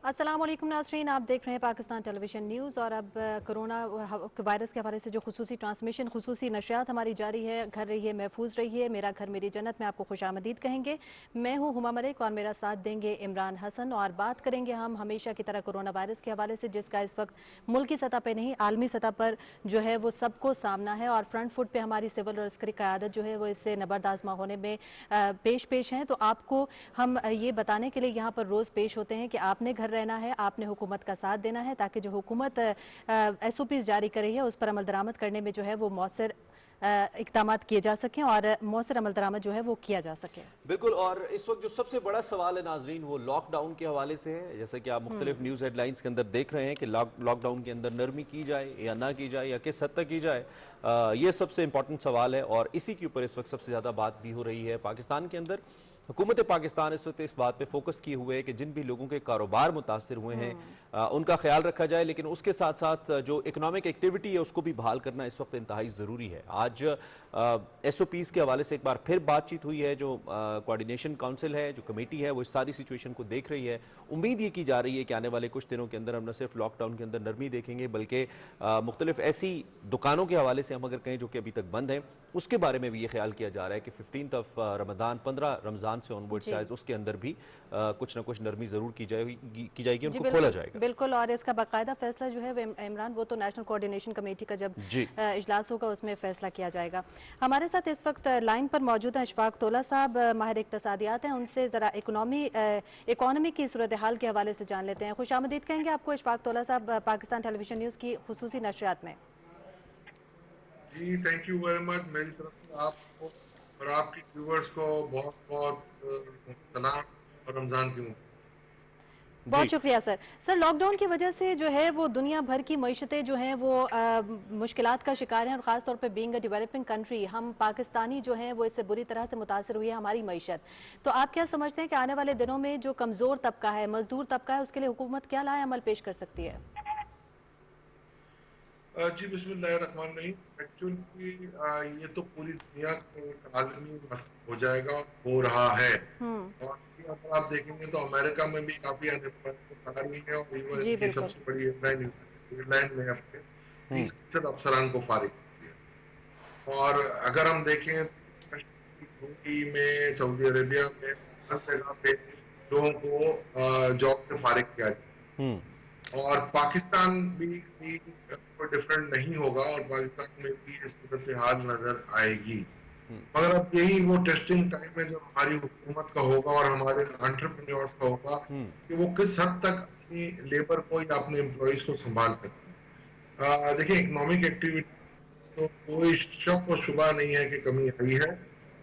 अस्सलाम वालेकुम नाज़रीन, आप देख रहे हैं पाकिस्तान टेलीविज़न न्यूज़। और अब कोरोना वायरस के हवाले से जो खुसूसी ट्रांसमिशन, खुसूसी नशरियात हमारी जारी है। घर रहिए, महफूज रहिए, मेरा घर मेरी जन्नत में आपको खुशामदीद कहेंगे। मैं हूँ हुमा मलिक और मेरा साथ देंगे इमरान हसन। और बात करेंगे हम हमेशा की तरह कोरोना वायरस के हवाले से, जिसका इस वक्त मुल्की सतह पर नहीं आलमी सतह पर जो है वो सबको सामना है। और फ्रंट फुट पर हमारी सिविल और अस्करी क़यादत जो है वो इससे नबर्द आज़मा होने में पेश हैं। तो आपको हम ये बताने के लिए यहाँ पर रोज़ पेश होते हैं कि आपने घर रहना है, आपने हुकूमत का साथ देना है, ताकि जो हुकूमत SOPs जारी कर रही है उस पर अमल दरामद करने में जो है वो मौसर इक़दाम किए जा सकें और मौसर अमल दरामद जो है वो किया जा सके। बिल्कुल। और इस वक्त जो सबसे बड़ा सवाल है नाजरीन, वो लॉकडाउन के हवाले से है। जैसे कि आप मुख्तलिफ न्यूज़ हेडलाइंस के अंदर देख रहे हैं कि लॉकडाउन के अंदर नरमी की जाए या ना की जाए, या किस हद तक की जाए। ये सबसे इंपॉर्टेंट सवाल है और इसी के ऊपर इस वक्त सबसे ज़्यादा बात भी हो रही है पाकिस्तान के अंदर। हुकूमत पाकिस्तान इस वक्त इस बात पे फोकस किए हुए है कि जिन भी लोगों के कारोबार मुतासर हुए हैं उनका ख्याल रखा जाए, लेकिन उसके साथ साथ जो इकोनॉमिक एक्टिविटी है उसको भी बहाल करना इस वक्त इंतहाई ज़रूरी है। आज SOPs के हवाले से एक बार फिर बातचीत हुई है। जो कोऑर्डिनेशन काउंसिल है, जो कमेटी है, वो इस सारी सिचुएशन को देख रही है। उम्मीद ये की जा रही है कि आने वाले कुछ दिनों के अंदर हम न सिर्फ लॉकडाउन के अंदर नरमी देखेंगे, बल्कि मुख्तलिफ ऐसी दुकानों के हवाले से हम अगर कहें जो कि अभी तक बंद हैं, उसके बारे में भी ये ख्याल किया जा रहा है कि 15 रमज़ान 15 रमज़ान से ऑनवर्ड शायद उसके अंदर भी कुछ ना कुछ नरमी ज़रूर की जाएगी, उनको खोला जाएगा। बिल्कुल। और इसका बाकायदा फैसला जो है इमरान, वो तो नेशनल कोऑर्डिनेशन कमेटी का जब इजलास होगा उसमें फैसला किया जाएगा। हमारे साथ इस वक्त लाइन पर मौजूद है अशफाक तोला साहब, माहिर इक्तसादियात हैं। उनसे ज़रा इकोनॉमी की सूरत हाल के हवाले से जान लेते हैं। खुशामदीद कहेंगे आपको अशफाक तोला साहब पाकिस्तान टेलीविजन न्यूज़ की खुसूसी नशरियात में। जी थैंक यू वेरी मच। मेरी तरफ से आपको और आपके व्यूअर्स को बहुत बहुत सलाम और रमजान की मुबारक। बहुत शुक्रिया सर। सर, लॉकडाउन की वजह से जो है वो दुनिया भर की मईशतें जो हैं वो मुश्किलात का शिकार हैं। और ख़ास तौर पे बीइंग अ डेवलपिंग कंट्री, हम पाकिस्तानी जो हैं वो इससे बुरी तरह से मुतासर हुई है हमारी मईशत। तो आप क्या समझते हैं कि आने वाले दिनों में जो कमज़ोर तबका है, मजदूर तबका है, उसके लिए हुकूमत क्या लाए अमल पेश कर सकती है? जी बिस्मिल्लाहिर्रहमानिर्रहीम। एक्चुअली ये तो पूरी दुनिया का एक आलमी मसला हो जाएगा, हो रहा है। और अगर आप देखेंगे तो अमेरिका में भी काफी अनएम्प्लॉयमेंट आ रही है और इवन जी इनकी बिल्कुल। सबसे बड़ी एयरलाइन में अपने 30% अफसरान को फारिग कर दिया। और अगर हम देखें यूएई में, सऊदी अरेबिया में, हर जगह पे लोगों को जॉब से फारिग किया जाए। और पाकिस्तान भी कोई डिफरेंट नहीं होगा और पाकिस्तान में भी इस सूरत हाल नजर आएगी। मगर अब यही वो टेस्टिंग टाइम है जो हमारी हुकूमत का होगा और हमारे एंटरप्रेन्योर्स का होगा कि वो किस हद तक अपनी लेबर को या अपने एम्प्लॉयज को संभाल सकते हैं। देखिए, इकोनॉमिक एक्टिविटी तो कोई शक व शुबा नहीं है कि कमी आई है।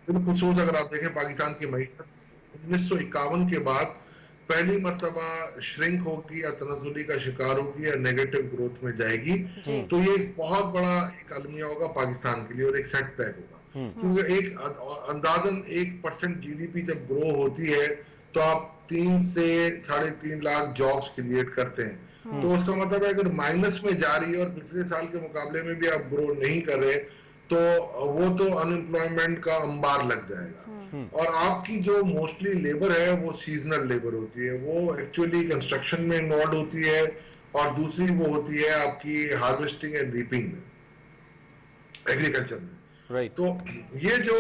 बिलखुसूस अगर आप देखें पाकिस्तान की मईशत 1951 के बाद पहली मर्तबा श्रिंक होगी या तनज़ुली का शिकार होगी या नेगेटिव ग्रोथ में जाएगी। तो ये एक बहुत बड़ा एक अलमिया होगा पाकिस्तान के लिए और एक सेटबैक होगा। क्योंकि एक अंदाजन 1% GDP जब ग्रो होती है तो आप 3 से 3.5 लाख जॉब्स क्रिएट करते हैं। तो उसका मतलब है अगर माइनस में जा रही है और पिछले साल के मुकाबले में भी आप ग्रो नहीं कर रहे तो वो तो अनएम्प्लॉयमेंट का अंबार लग जाएगा। और आपकी जो मोस्टली लेबर है वो सीजनल लेबर होती है, वो एक्चुअली कंस्ट्रक्शन में इन्वॉल्व होती है और दूसरी वो होती है आपकी हार्वेस्टिंग एंड रीपिंग में, एग्रीकल्चर में। तो ये जो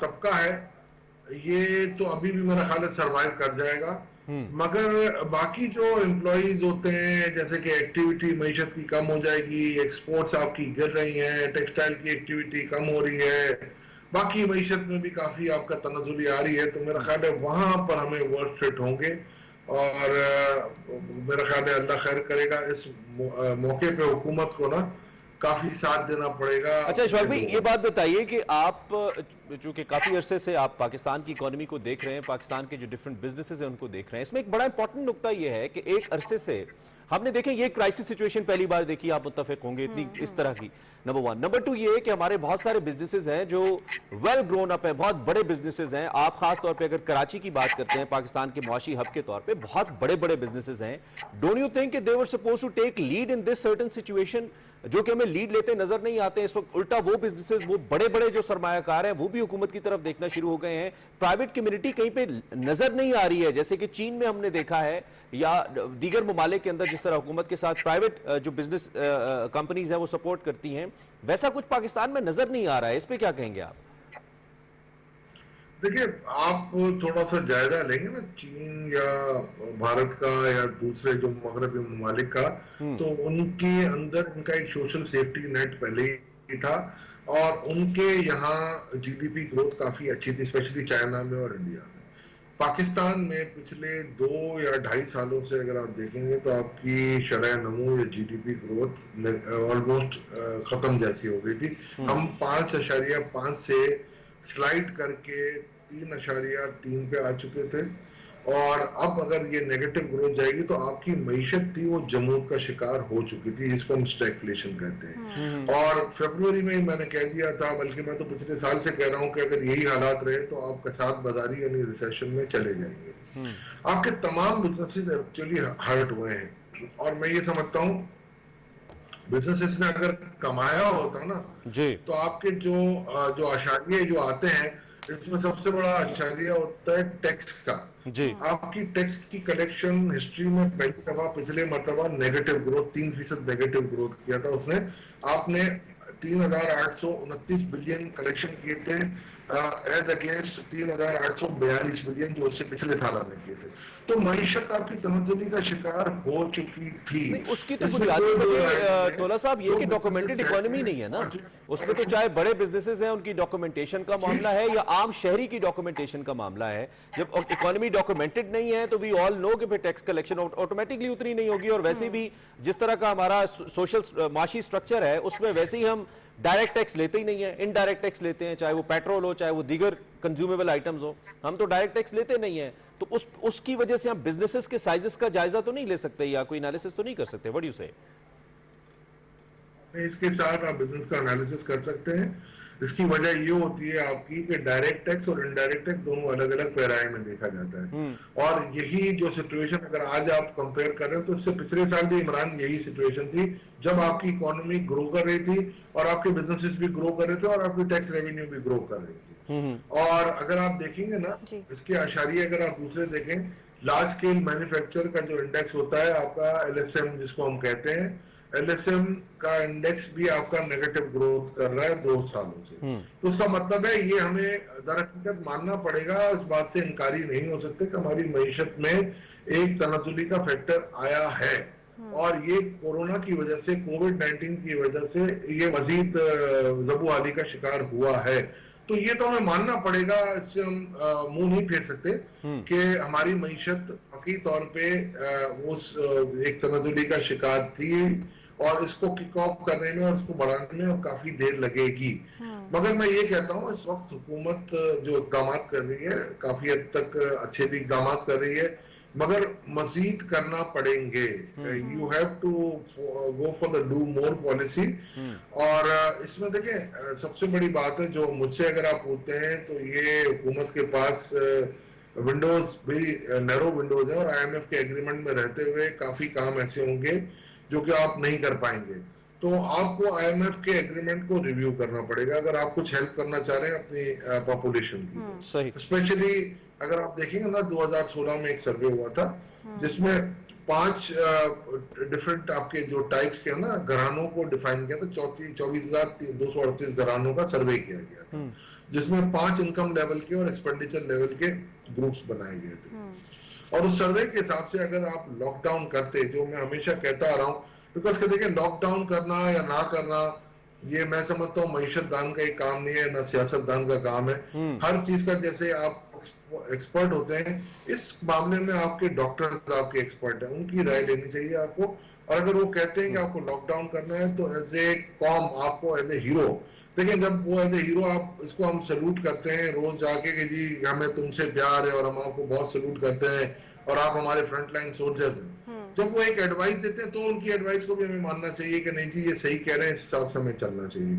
तबका है ये तो अभी भी मेरा ख्याल है सर्वाइव कर जाएगा। मगर बाकी जो एम्प्लॉयज होते हैं, जैसे कि एक्टिविटी मईशत की कम हो जाएगी, एक्सपोर्ट्स आपकी गिर रही हैं, टेक्सटाइल की एक्टिविटी कम हो रही है, बाकी मईशत में भी काफी आपका तनज़ुली आ रही है। तो मेरा ख्याल है वहां पर हमें वर्स्ट हिट होंगे और मेरा ख्याल है अल्लाह खैर करेगा। इस मौके पे हुकूमत को ना काफी साथ देना पड़ेगा। अच्छा इशफाक भाई, ये बात बताइए कि आप चूंकि काफी अरसे से आप पाकिस्तान की इकोनॉमी को देख रहे हैं, पाकिस्तान के जो डिफरेंट बिजनेसेस हैं उनको देख रहे हैं, इसमें एक बड़ा इंपॉर्टेंट नुकता यह है कि एक अरसे से हमने देखें ये क्राइसिस सिचुएशन पहली बार देखी, आप मुत्तफिक होंगे इतनी इस तरह की। नंबर 1। नंबर 2 ये है कि हमारे बहुत सारे बिजनेसेस हैं जो वेल ग्रोन अप है, बहुत बड़े बिजनेसेस हैं। आप खास तौर पे अगर कराची की बात करते हैं, पाकिस्तान के मुआशी हब के तौर पे बहुत बड़े बड़े बिजनेसेस हैं। Don't you think they were supposed to take lead in this certain situation जो कि हमें लीड लेते नजर नहीं आते इस वक्त। उल्टा वो बिजनेसेस, वो बड़े बड़े जो सरमायाकार हैं, वो भी हुकूमत की तरफ देखना शुरू हो गए हैं। प्राइवेट कम्युनिटी कहीं पे नजर नहीं आ रही है, जैसे कि चीन में हमने देखा है या दीगर ममालिक के अंदर जिस तरह हुकूमत के साथ प्राइवेट जो बिजनेस कंपनीज हैं वो सपोर्ट करती हैं, वैसा कुछ पाकिस्तान में नजर नहीं आ रहा है। इस पे क्या कहेंगे आप? देखिए, आप थोड़ा सा जायजा लेंगे ना चीन या भारत का या दूसरे जो मगरबी ममालिक का, तो उनके अंदर उनका एक सोशल सेफ्टी नेट पहले ही था और उनके यहाँ जीडीपी ग्रोथ काफी अच्छी थी, स्पेशली चाइना में और इंडिया में। पाकिस्तान में पिछले 2 या 2.5 सालों से अगर आप देखेंगे तो आपकी शरह नमू या जीडीपी ग्रोथ ऑलमोस्ट खत्म जैसी हो गई थी। हम 5.5 से स्लाइड करके 3.3 पे आ चुके थे और अब अगर ये नेगेटिव ग्रोथ जाएगी तो आपकी मईशत थी वो जमूद का शिकार हो चुकी थी, जिसको हम स्टैगफ्लेशन कहते हैं। और फरवरी में ही मैंने कह दिया था, बल्कि मैं तो पिछले साल से कह रहा हूं कि अगर यही हालात रहे तो आप कसाद बाजारी यानी रिसेशन में चले जाएंगे। आपके तमाम बिजनेसेस एक्चुअली हर्ट हुए हैं और मैं ये समझता हूँ बिजनेसेस ने अगर कमाया होता ना जी, तो आपके जो आशारिये जो आते हैं, इसमें सबसे बड़ा आशारिया होता है टैक्स का। जी, आपकी टैक्स की कलेक्शन हिस्ट्री में पहली दफा पिछले मरतबा नेगेटिव ग्रोथ 3% नेगेटिव ग्रोथ किया था उसने। आपने 3,829 बिलियन कलेक्शन किए थे एज अगेंस्ट 3,842 बिलियन जो उससे पिछले साल हमने किए थे। तो मईशत आपकी तनज़ुली का शिकार हो चुकी थी। नहीं उसकी तो इसमें बुनियादी कोई दो राय वजह नहीं है। तोला साहब ये जो कि डॉक्यूमेंटेड businesses इकोनॉमी हैं, नहीं है ना, उसमें तो चाहे बड़े बिजनेसेस हैं उनकी डॉक्यूमेंटेशन का मामला है या आम शहरी की डॉक्यूमेंटेशन का मामला है। जब इकोनॉमी डॉक्यूमेंटेड नहीं है तो वी ऑल नो कि फिर टैक्स कलेक्शन ऑटोमेटिकली उतनी नहीं होगी। और वैसे भी जिस तरह का हमारा सोशल माशी स्ट्रक्चर है उसमें वैसे ही हम डायरेक्ट टैक्स लेते ही नहीं है, इनडायरेक्ट टैक्स लेते हैं, चाहे वो पेट्रोल हो चाहे वो दीगर कंज्यूमेबल आइटम्स हो, हम तो डायरेक्ट टैक्स लेते नहीं है। तो उसकी वजह से हम बिजनेसेस के साइजेस का जायजा तो नहीं ले सकते या कोई एनालिसिस तो नहीं कर सकते। व्हाट डू यू से? इसके साथ आप बिजनेस का एनालिसिस कर सकते हैं। इसकी वजह ये होती है आपकी कि डायरेक्ट टैक्स और इनडायरेक्ट टैक्स दोनों अलग अलग पैराए में देखा जाता है। और यही जो सिचुएशन अगर आज आप कंपेयर कर रहे हो तो इससे पिछले साल भी इमरान यही सिचुएशन थी, जब आपकी इकोनॉमी ग्रो कर रही थी और आपके बिजनेसेस भी ग्रो कर रहे थे और आपकी टैक्स रेवेन्यू भी ग्रो कर रही थी। और अगर आप देखेंगे ना इसके आशारिये अगर आप दूसरे देखें, लार्ज स्केल मैन्युफैक्चर का जो इंडेक्स होता है आपका एलएसएम जिसको हम कहते हैं, एलएसएम का इंडेक्स भी आपका नेगेटिव ग्रोथ कर रहा है 2 सालों से। तो उसका मतलब है ये हमें दरअसल मानना पड़ेगा, इस बात से इनकारी नहीं हो सकते कि हमारी मईशत में एक तनाजुली का फैक्टर आया है और ये कोरोना की वजह से, कोविड-19 की वजह से ये मजीद ज़बूआली का शिकार हुआ है। तो ये तो हमें मानना पड़ेगा, इससे हम मुंह नहीं फेर सकते कि हमारी मईशत हकीकी तौर पे उस एक तनाजुली का शिकार थी और इसको किक ऑफ करने में और इसको बढ़ाने में काफी देर लगेगी। मगर मैं ये कहता हूँ इस वक्त हुकूमत जो इक़दाम कर रही है काफी हद तक अच्छे भी इक़दाम कर रही है, मगर मजीद करना पड़ेंगे। You have to go for the do more policy. और इसमें देखें सबसे बड़ी बात है जो मुझसे अगर आप पूछते हैं तो ये हुकूमत के पास विंडोज भी नैरो विंडोज है और आईएमएफ के एग्रीमेंट में रहते हुए काफी काम ऐसे होंगे जो कि आप नहीं कर पाएंगे। तो आपको आईएमएफ के एग्रीमेंट को रिव्यू करना पड़ेगा अगर आप कुछ हेल्प करना चाह रहे हैं अपनी पॉपुलेशन की। सही। स्पेशली अगर आप देखेंगे ना 2016 में एक सर्वे हुआ था जिसमें 5 डिफरेंट आपके जो टाइप्स के ना घरानों को डिफाइन किया था। 24,238 घरानों का सर्वे किया गया था जिसमें 5 इनकम लेवल के और एक्सपेंडिचर लेवल के ग्रुप्स बनाए गए थे। और उस सर्वे के हिसाब से अगर आप लॉकडाउन करते, जो मैं हमेशा कहता आ रहा हूँ, बिकॉज देखिए लॉकडाउन करना या ना करना ये मैं समझता हूँ मईशत दान का एक काम नहीं है, ना सियासत दान का काम है। हर चीज का जैसे आप एक्सपर्ट होते हैं, इस मामले में आपके डॉक्टर आपके एक्सपर्ट हैं, उनकी राय लेनी चाहिए आपको। और अगर वो कहते हैं कि आपको लॉकडाउन करना है तो एज ए कॉम आपको एज ए हीरो, देखिए जब वो एज ए हीरो आप इसको हम सैल्यूट करते हैं रोज जाके कि जी हमें तुमसे प्यार है और हम आपको बहुत सैल्यूट करते हैं और आप हमारे फ्रंट लाइन सोल्जर्स हैं। जब वो एक एडवाइस देते हैं तो उनकी एडवाइस को भी हमें मानना चाहिए कि नहीं जी ये सही कह रहे हैं, इस हिसाब से हमें चलना चाहिए।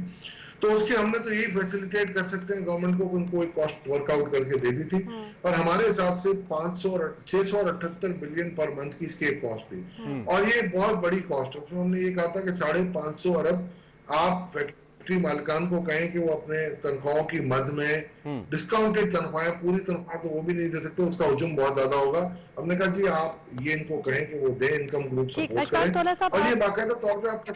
तो उसकी हमने तो यही फैसिलिटेट कर सकते हैं गवर्नमेंट को, उनको एक कॉस्ट वर्कआउट करके दे दी थी और हमारे हिसाब से 678 बिलियन पर मंथ की इसकी एक कॉस्ट थी और ये बहुत बड़ी कॉस्ट है। उसमें हमने ये कहा था कि 550 अरब आप फैक्ट्री मालिकान को कहें कि वो अपने तनख्वाहों की मद में डिस्काउंटेड तनख्वाहें, पूरी तनख्वाह तो वो भी नहीं दे सकते, उसका हुजूम बहुत ज्यादा होगा। हमने कहा जी आप ये इनको कहें कि वो दे, इनकम ग्रुप सपोर्ट करें। और ये बाकायदा तौर पे आपका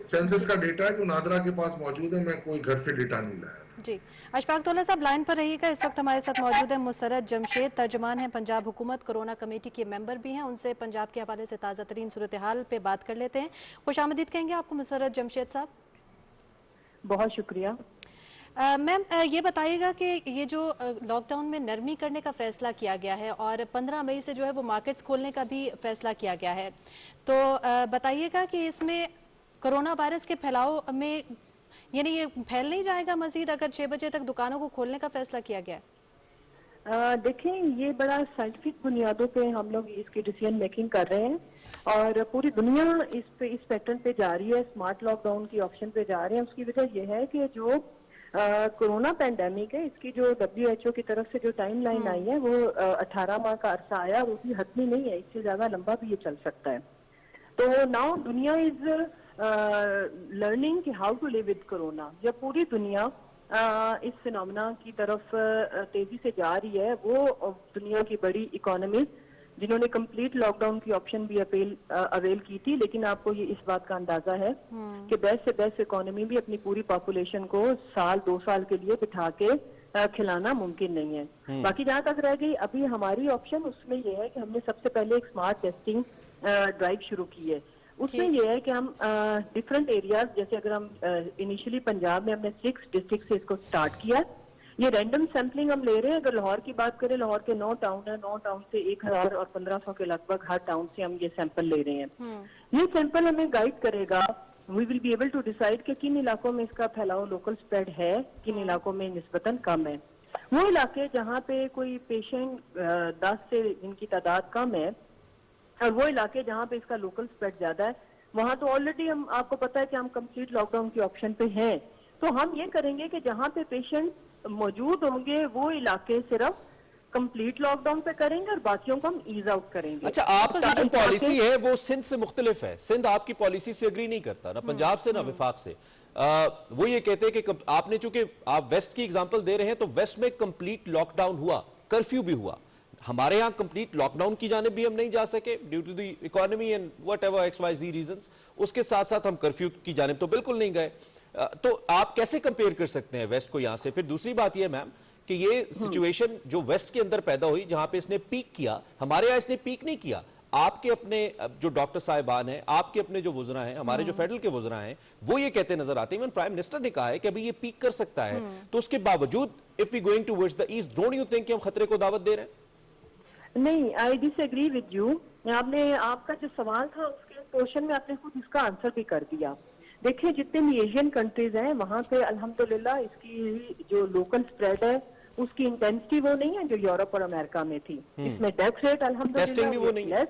सेंसस का डेटा है जो नादरा के पास मौजूद है, मैं कोई घर से डेटा नहीं लाया जी। अशफाक तौला साहब लाइन पर रहिएगा, इस वक्त हमारे साथ मौजूद है मुसर्रत जमशेद, तर्जुमान हैं पंजाब हुकूमत, कोरोना कमेटी के मेंबर भी हैं, उनसे पंजाब के हवाले से ताज़ा तरीन सूरत हाल पे बात कर लेते हैं। खुशामदीद कहेंगे आपको मुसर्रत जमशेद साहब। बहुत शुक्रिया मैम, ये बताइएगा कि ये जो लॉकडाउन में नरमी करने का फैसला किया गया है और 15 मई से जो है वो मार्केट्स खोलने का भी फैसला किया गया है, तो बताइएगा कि इसमें कोरोना वायरस के फैलाव में यानी ये फैल नहीं जाएगा मजीद अगर 6 बजे तक दुकानों को खोलने का फैसला किया गया है? देखें, ये बड़ा साइंटिफिक बुनियादों पे हम लोग इसकी डिसीजन मेकिंग कर रहे हैं और पूरी दुनिया इस पैटर्न पे जा रही है, स्मार्ट लॉकडाउन की ऑप्शन पे जा रहे हैं। उसकी वजह यह है कि जो कोरोना पैंडेमिक है, इसकी जो WHO की तरफ से जो टाइम लाइन आई है वो 18 माह का अरसा आया, वो भी हतमी नहीं है, इससे ज्यादा लंबा भी ये चल सकता है। तो नाउ दुनिया इज लर्निंग कि how to live with corona. जब पूरी दुनिया इस फिनोमेना की तरफ तेजी से जा रही है, वो दुनिया की बड़ी इकोनॉमी जिन्होंने कंप्लीट लॉकडाउन की ऑप्शन भी अवेल की थी, लेकिन आपको ये इस बात का अंदाजा है कि बेस्ट से बेस्ट इकोनॉमी भी अपनी पूरी पॉपुलेशन को 2 साल के लिए बिठा के खिलाना मुमकिन नहीं है। बाकी जहां तक रह गई अभी हमारी ऑप्शन, उसमें ये है कि हमने सबसे पहले एक स्मार्ट टेस्टिंग ड्राइव शुरू की है। उसमें यह है कि हम डिफरेंट एरियाज, जैसे अगर हम इनिशियली पंजाब में हमने 6 डिस्ट्रिक्ट से इसको स्टार्ट किया, ये रैंडम सैंपलिंग हम ले रहे हैं। अगर लाहौर की बात करें, लाहौर के 9 टाउन है, 9 टाउन से 1000 और 1500 के लगभग हर टाउन से हम ये सैंपल ले रहे हैं। ये सैंपल हमें गाइड करेगा, we will be able to decide कि किन इलाकों में इसका फैलाव लोकल स्प्रेड है, किन इलाकों में निस्बतन कम है। वो इलाके जहाँ पे कोई पेशेंट 10 से जिनकी तादाद कम है और वो इलाके जहाँ पे इसका लोकल स्प्रेड ज्यादा है, वहां तो ऑलरेडी हम, आपको पता है कि हम कंप्लीट लॉकडाउन की ऑप्शन पे हैं। तो हम ये करेंगे कि जहाँ पे पेशेंट मौजूद होंगे वो इलाके सिर्फ कंप्लीट लॉकडाउन पे करेंगे और बाकियों को हम ईज आउट करेंगे। अच्छा, आपकी जो पॉलिसी है वो सिंध से मुख्तलिफ है। सिंध आपकी पॉलिसी से एग्री नहीं करता, ना पंजाब से ना विफाक से। वो ये कहते हैं कि आपने, चूंकि आप वेस्ट की एग्जांपल दे रहे हैं, तो वेस्ट में कंप्लीट लॉकडाउन हुआ, कर्फ्यू भी हुआ। हमारे यहाँ कंप्लीट लॉकडाउन की जानिब भी हम नहीं जा सके due to the economy and whatever XYZ reasons. उसके साथ साथ हम कर्फ्यू की जानिब तो बिल्कुल नहीं गए। तो आप कैसे कंपेयर कर सकते हैं वेस्ट को यहाँ से? फिर दूसरी बात यह मैम कि ये सिचुएशन जो वेस्ट के अंदर पैदा हुई, जहां पे इसने पीक किया, हमारे यहाँ इसने पीक नहीं किया। आपके अपने जो डॉक्टर साहिबान हैं, आपके अपने जो वुज़रा हैं, हमारे जो फेडरल के वुज़रा हैं, वो ये कहते नजर आते हैं, प्राइम मिनिस्टर ने कहा है कि अभी ये पीक कर सकता है। तो उसके बावजूद if we going towards the east, don't you think कि हम खतरे को दावत दे रहे हैं? नहीं, आई डिसएग्री विद यू। आपने, आपका जो सवाल था उसके पोर्शन में आपने खुद इसका आंसर भी कर दिया। देखिए, जितने भी एशियन कंट्रीज हैं वहां पे अल्हम्दुलिल्लाह इसकी जो लोकल स्प्रेड है उसकी इंटेंसिटी वो नहीं है जो यूरोप और अमेरिका में थी। इसमें डेथ रेट अल्हम्दुलिल्लाह वो नहीं है।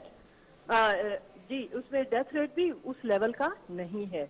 जी, उसमें डेथ रेट भी उस लेवल का नहीं है।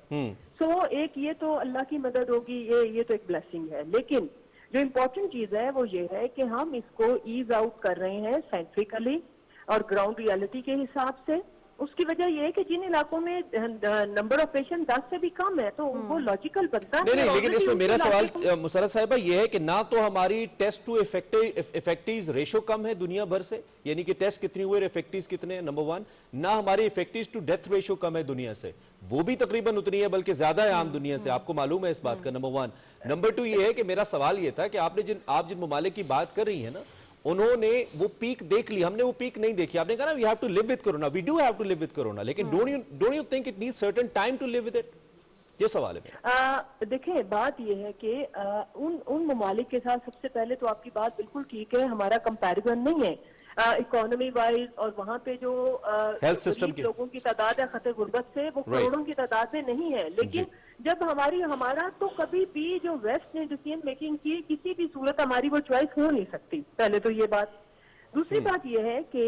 सो एक ये तो अल्लाह की मदद होगी, ये तो एक ब्लेसिंग है। लेकिन जो इम्पोर्टेंट चीज है वो ये है कि हम इसको ईज आउट कर रहे हैं साइंटिफिकली और ग्राउंड रियलिटी के हिसाब से। उसकी वजह यह है कि जिन इलाकों में नंबर ऑफ पेशेंट 10 से भी कम है तो वो लॉजिकल बनता है। नहीं, लेकिन इसमें मेरा सवाल मुसर्रत साहिबा ये है कि ना तो हमारी टेस्ट टू इफेक्टिव रेशो कम है दुनिया भर से, यानी कि टेस्ट कितने हुए, इफेक्टिव कितने, नंबर 1, ना हमारी इफेक्टिव टू डेथ रेशो कम है दुनिया से, वो भी तकरीबन उतनी है बल्कि ज्यादा है आम दुनिया से, आपको मालूम है इस बात का, नंबर 1। नंबर 2 ये है कि मेरा सवाल ये था कि आप जिन ममालिक की बात कर रही है ना, उन्होंने वो पीक देख ली, हमने वो पीक नहीं देखी। आपने कहा ना we have to live with corona, we do have to live with corona, लेकिन don't you think it needs certain time to live with it? ये सवाल है मेरा। देखिए, बात ये है कि उन ममालिक के साथ सबसे पहले तो आपकी बात बिल्कुल ठीक है, हमारा कंपैरिजन नहीं है इकोनॉमी वाइज, और वहाँ पे जो हेल्थ सिस्टम के लोगों की तादाद है खतरे गुर्बत से, वो करोड़ों की तादाद में नहीं है। लेकिन जब हमारा तो कभी भी जो वेस्ट ने डिसीजन मेकिंग की, किसी भी सूरत हमारी वो चॉइस हो नहीं सकती, पहले तो ये बात। दूसरी बात ये है कि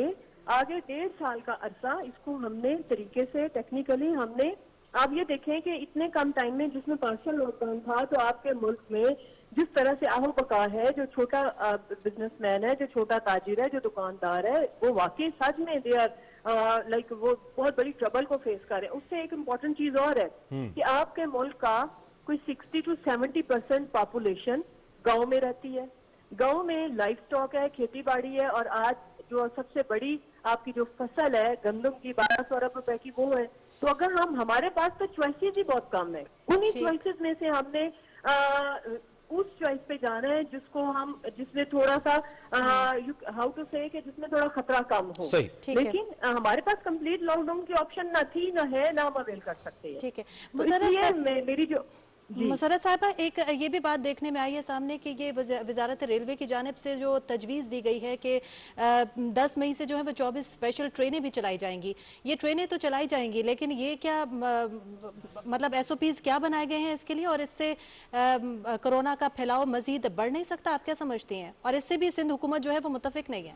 आगे 1.5 साल का अरसा इसको हमने तरीके से टेक्निकली हमने आप ये देखें कि इतने कम टाइम में जिसमें पार्शियल लॉकडाउन था, तो आपके मुल्क में जिस तरह से आहो बका है, जो छोटा बिजनेसमैन है, जो छोटा ताजिर है, जो दुकानदार है, वो वाकई सच में दे आर लाइक वो बहुत बड़ी ट्रबल को फेस कर रहे हैं। उससे एक इम्पोर्टेंट चीज और है कि आपके मुल्क का कोई 60 to 70% पॉपुलेशन गांव में रहती है। गांव में लाइफ स्टॉक है, खेती बाड़ी है, और आज जो सबसे बड़ी आपकी जो फसल है गंदम की 1200 अरब रुपए की, वो है। तो अगर हमारे पास तो चॉइसेस ही बहुत कम है, उन्हीं चॉइसेस में से हमने उस चॉइस पे जाना है जिसमें थोड़ा सा हाउ टू से कि जिसमें थोड़ा खतरा कम हो। लेकिन हमारे पास कंप्लीट लॉकडाउन की ऑप्शन ना थी, ना है, ना हम अवेल कर सकते हैं। ठीक है, तो इसलिए मेरी जो मुसर्रत साहिबा, एक ये भी बात देखने में आई है सामने कि ये वजारत रेलवे की जानिब से जो तजवीज़ दी गई है कि 10 मई से जो है वो 24 स्पेशल ट्रेनें भी चलाई जाएंगी। ये ट्रेनें तो चलाई जाएंगी, लेकिन ये क्या मतलब SOPs क्या बनाए गए हैं इसके लिए, और इससे कोरोना का फैलाव मजीद बढ़ नहीं सकता? आप क्या समझती हैं? और इससे भी सिंध हुकूमत जो है वो मुतफिक नहीं है।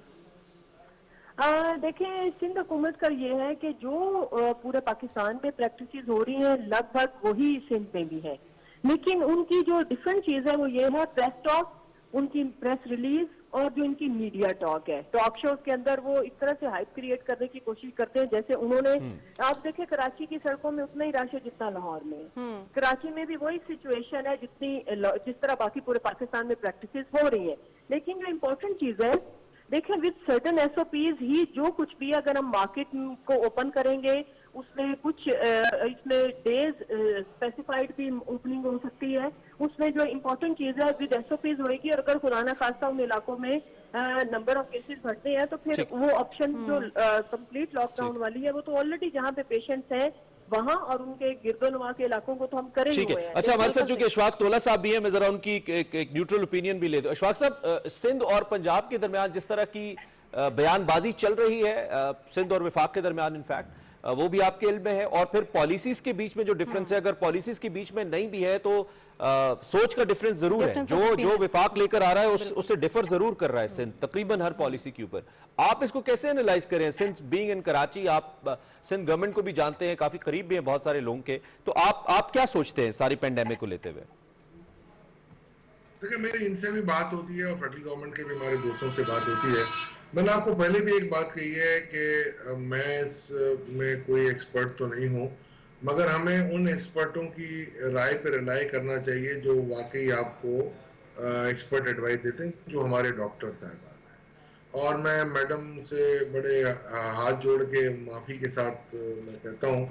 देखिए, सिंध हुकूमत का ये है कि जो पूरे पाकिस्तान में प्रैक्टिस हो रही है लगभग वही सिंध में भी है, लेकिन उनकी जो डिफरेंट चीज है वो ये है प्रेस टॉक, उनकी प्रेस रिलीज, और जो इनकी मीडिया टॉक है। टॉक शोज के अंदर वो इस तरह से हाइप क्रिएट करने की कोशिश करते हैं, जैसे उन्होंने आप देखें कराची की सड़कों में उतना ही रश है जितना लाहौर में। कराची में भी वही सिचुएशन है जिस तरह बाकी पूरे पाकिस्तान में प्रैक्टिस हो रही है। लेकिन जो इम्पोर्टेंट चीज है, देखें, विद सर्टन SOPs ही जो कुछ भी, अगर हम मार्केट को ओपन करेंगे उसमें कुछ इसमें डेज स्पेसिफाइड भी ओपनिंग हो सकती है। उसमें जो इम्पोर्टेंट चीज है विद SOPs होगी, और अगर खुदा ना खास्ता उन इलाकों में नंबर ऑफ केसेस बढ़ते हैं तो फिर वो ऑप्शन जो कंप्लीट लॉकडाउन वाली है वो तो ऑलरेडी जहाँ पे पेशेंट्स हैं वहां और उनके गिरदोनवा के इलाकों को तो हम करें ही हुए हैं। अच्छा, हमारे साथ चूंकि अशफाक तोला साहब भी हैं, मैं जरा उनकी एक न्यूट्रल ओपिनियन भी ले दूं। अशफाक साहब, सिंध और पंजाब के दरमियान जिस तरह की बयानबाजी चल रही है, सिंध और विफाक के दरमियान इनफैक्ट, वो भी आपके इल्म में है, और फिर पॉलिसीज के बीच में जो डिफरेंस है, अगर पॉलिसीज के बीच में नहीं भी है तो सोच का डिफरेंस जरूर है। जो विफाक लेकर आ रहा है उससे डिफर जरूर कर रहा है सिंध तकरीबन हर पॉलिसी के ऊपर। आप इसको कैसे एनालाइज करें? सिंध बीइंग इन कराची, आप सिंध गवर्नमेंट को भी जानते हैं, काफी करीब भी हैं बहुत सारे लोगों के, तो आप क्या सोचते हैं सारी पेंडेमिक को लेते हुए? देखिए, मेरी इनसे भी बात होती है और फेडरल गवर्नमेंट के भी हमारे दोस्तों से बात होती है। मैंने आपको पहले भी एक बात कही है कि मैं इसमें कोई एक्सपर्ट तो नहीं हूँ, मगर हमें उन एक्सपर्टों की राय पर रिलाई करना चाहिए जो वाकई आपको एक्सपर्ट एडवाइस देते हैं, जो हमारे डॉक्टर साहबान हैं। और मैं मैडम से बड़े हाथ जोड़ के माफ़ी के साथ मैं कहता हूँ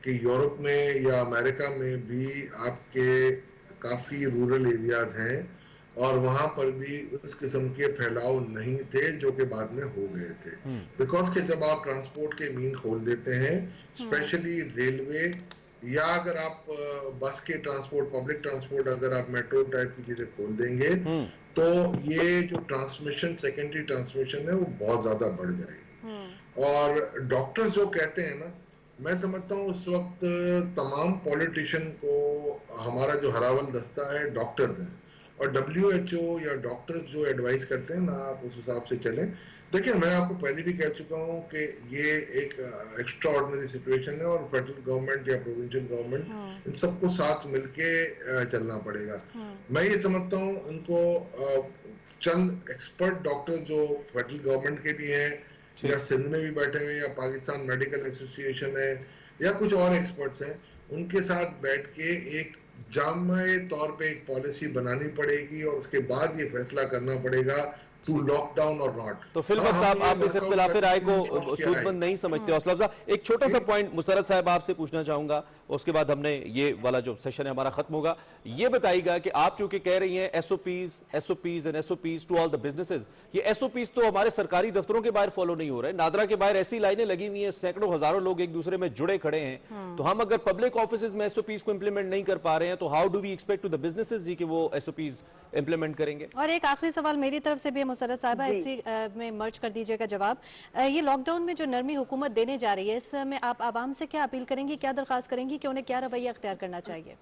कि यूरोप में या अमेरिका में भी आपके काफ़ी रूरल एरियाज हैं और वहां पर भी उस किस्म के फैलाव नहीं थे जो कि बाद में हो गए थे। बिकॉज के जब आप ट्रांसपोर्ट के मीन खोल देते हैं, स्पेशली रेलवे, या अगर आप बस के ट्रांसपोर्ट, पब्लिक ट्रांसपोर्ट, अगर आप मेट्रो टाइप की चीजें खोल देंगे तो ये जो ट्रांसमिशन, सेकेंडरी ट्रांसमिशन है, वो बहुत ज्यादा बढ़ जाएगी। और डॉक्टर्स जो कहते हैं ना, मैं समझता हूँ उस वक्त तमाम पॉलिटिशियन को हमारा जो हरावल दस्ता है डॉक्टर्स हैं, और WHO या डॉक्टर्स जो एडवाइस करते हैं ना, आप उस हिसाब से चलें। देखिए, मैं आपको पहले भी कह चुका हूँ कि ये एक एक्स्ट्रा ऑर्डिनरी सिचुएशन है और फेडरल गवर्नमेंट या प्रोविंशियल गवर्नमेंट इन सबको साथ मिलके चलना पड़ेगा। मैं ये समझता हूँ उनको चंद एक्सपर्ट डॉक्टर जो फेडरल गवर्नमेंट के भी हैं या सिंध में भी बैठे हुए, या पाकिस्तान मेडिकल एसोसिएशन है, या कुछ और एक्सपर्ट्स हैं, उनके साथ बैठ के एक जामे तौर पे एक पॉलिसी बनानी पड़ेगी और उसके बाद ये फैसला करना पड़ेगा टू लॉकडाउन और नॉट। तो फिल वक्त आप इस इख्तिलाफी राय को सूदमंद नहीं समझते? हौसला एक छोटा सा पॉइंट मुसर्रत साहब आपसे पूछना चाहूंगा, उसके बाद हमने ये वाला जो सेशन है हमारा खत्म होगा। ये बताइएगा कि आप चूंकि कह रही हैं SOPs and SOPs to all the businesses, ये SOPs तो हमारे सरकारी दफ्तरों के बाहर फॉलो नहीं हो रहे। नादरा के बाहर ऐसी लाइनें लगी हुई हैं, सैकड़ों हजारों लोग एक दूसरे में जुड़े खड़े हैं। तो हम अगर पब्लिक ऑफिस में SOPs को इंप्लीमेंट नहीं कर पा रहे हैं तो how do we expect to the businesses जी कि वो SOPs इंप्लीमेंट करेंगे? और एक आखिरी सवाल मेरी तरफ से भी मुसर्रत साहिबा, इसी में मर्ज कर दीजिएगा जवाब। ये लॉकडाउन में जो नरमी हुकूमत देने जा रही है, इसमें आप आवाम से क्या अपील करेंगी, क्या दरखास्त करेंगी कि उन्हें क्या रवैया अख्तियार करना चाहिए?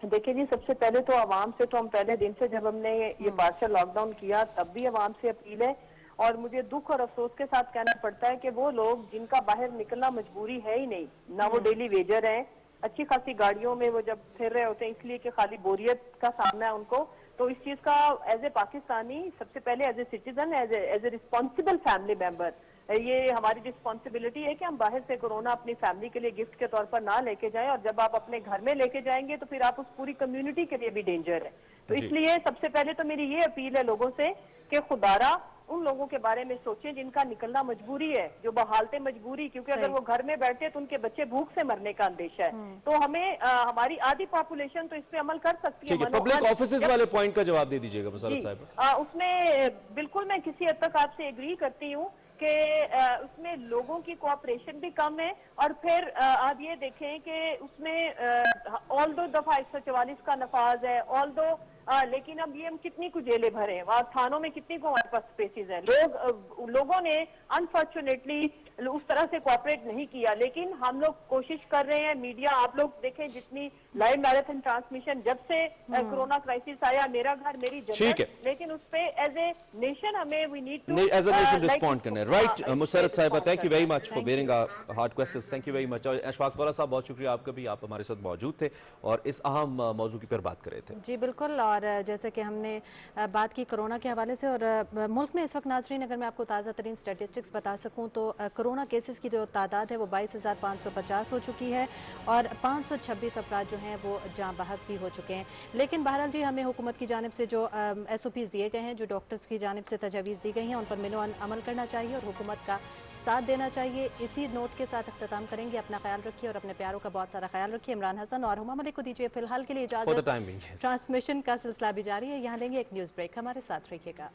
देखिए जी, सबसे पहले तो आवाम से, तो हम पहले दिन से जब हमने ये पार्शियल लॉकडाउन किया तब भी आवाम से अपील है, और मुझे दुख और अफसोस के साथ कहना पड़ता है कि वो लोग जिनका बाहर निकलना मजबूरी है ही नहीं, ना वो डेली वेजर हैं, अच्छी खासी गाड़ियों में वो जब फिर रहे होते हैं, इसलिए कि खाली बोरियत का सामना है उनको। तो इस चीज का एज ए पाकिस्तानी सबसे पहले as a citizen, as a responsible family member, ये हमारी रिस्पॉन्सिबिलिटी है कि हम बाहर से कोरोना अपनी फैमिली के लिए गिफ्ट के तौर पर ना लेके जाएं, और जब आप अपने घर में लेके जाएंगे तो फिर आप उस पूरी कम्युनिटी के लिए भी डेंजर है। तो इसलिए सबसे पहले तो मेरी ये अपील है लोगों से कि खुदारा उन लोगों के बारे में सोचें जिनका निकलना मजबूरी है, जो बहालते मजबूरी, क्योंकि अगर वो घर में बैठे तो उनके बच्चे भूख से मरने का अंदेशा है। तो हमें हमारी आधी पॉपुलेशन तो इस पे अमल कर सकती है। पब्लिक ऑफिसेज वाले पॉइंट का जवाब दे दीजिएगा मुशर्रफ साहिबा। उसमें बिल्कुल मैं किसी हद तक आपसे एग्री करती हूँ कि उसमें लोगों की कोऑपरेशन भी कम है, और फिर आप ये देखें कि उसमें ऑल दो दफा 144 का नफाज है, ऑल दो लेकिन अब ये हम कितनी कुछ जेलें भरे हैं, वहाँ थानों में कितनी को हमारे पास स्पेसिस हैं। लोगों ने अनफॉर्चुनेटली उस तरह से कोऑपरेट नहीं किया, लेकिन हम लोग कोशिश कर रहे हैं। मीडिया आप लोग देखें, जितनी लाइव मैराथन ट्रांसमिशन जब से कोरोना क्राइसिस आया, मेरा घर मेरी जन्नत, लेकिन उस पे एज ए नेशन हमें we need to as a nation respond करना है। राइट मुशर्रफ साहिबा, thank you very much for bearing our hard questions. Thank you very much. और अशफाक वोरा साहब, बहुत शुक्रिया आपका भी, आप हमारे साथ मौजूद थे और इस अहम मौजू की पर बात कर रहे थे। जी बिल्कुल, और जैसे कि हमने बात की कोरोना के हवाले से, और मुल्क में इस वक्त नाजरीन अगर मैं आपको ताज़ा तरीन स्टैटिस्टिक्स बता सकूं तो कोरोना केसेस की जो तादाद है वो 22,550 हो चुकी है, और 526 अफराद जो हैं वो जाँ बहक भी हो चुके हैं। लेकिन बहरहाल जी, हमें हुकूमत की जानिब से जो SOPs दिए गए हैं, जो डॉक्टर्स की जानिब से तजावीज़ दी गई हैं, उन पर मिलो अमल करना चाहिए और हुकूमत का साथ देना चाहिए। इसी नोट के साथ अख्ताम करेंगे। अपना ख्याल रखिए और अपने प्यारों का बहुत सारा ख्याल रखिए। इमरान हसन और हुमा मलिक को दीजिए फिलहाल के लिए इजाजत। For the time being, yes. Transmission का सिलसिला भी जारी है, यहाँ लेंगे एक न्यूज़ ब्रेक, हमारे साथ रहिएगा।